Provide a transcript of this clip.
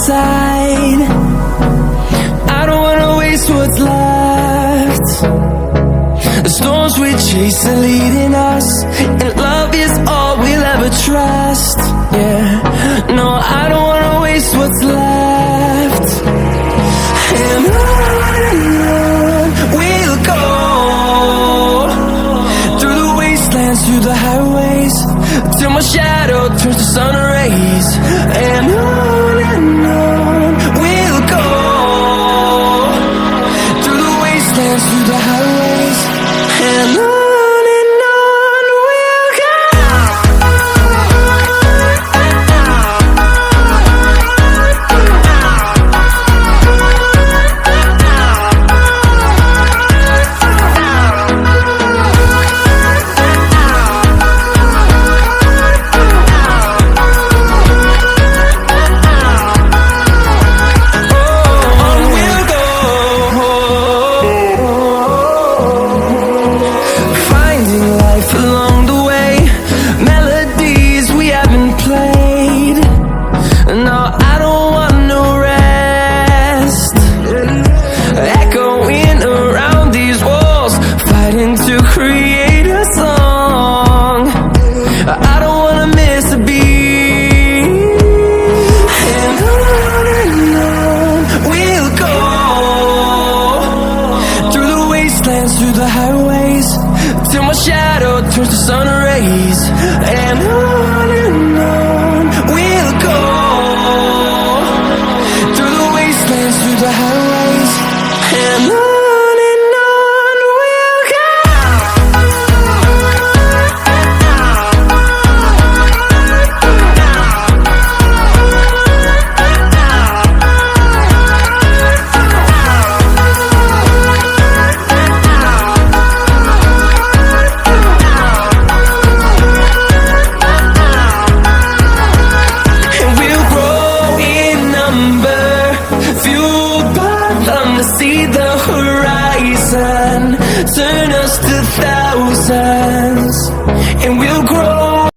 inside. I don't wanna waste what's left. The storms we chase are leading us, and love is all we'll ever trust. Yeah, no, I don't wanna waste what's left. And on we'll go, through the wastelands, through the highways, till my shadow turns to sun rays. And on we'll go, through the wastelands, through the highways, and on we'll go. To create a song, I don't wanna miss a beat. And on we'll go, through the wastelands, through the highways, till my shadow turns to sun rays. And on we'll go, through the wastelands, through the highways, and on. See the horizon turn us to thousands, and we'll grow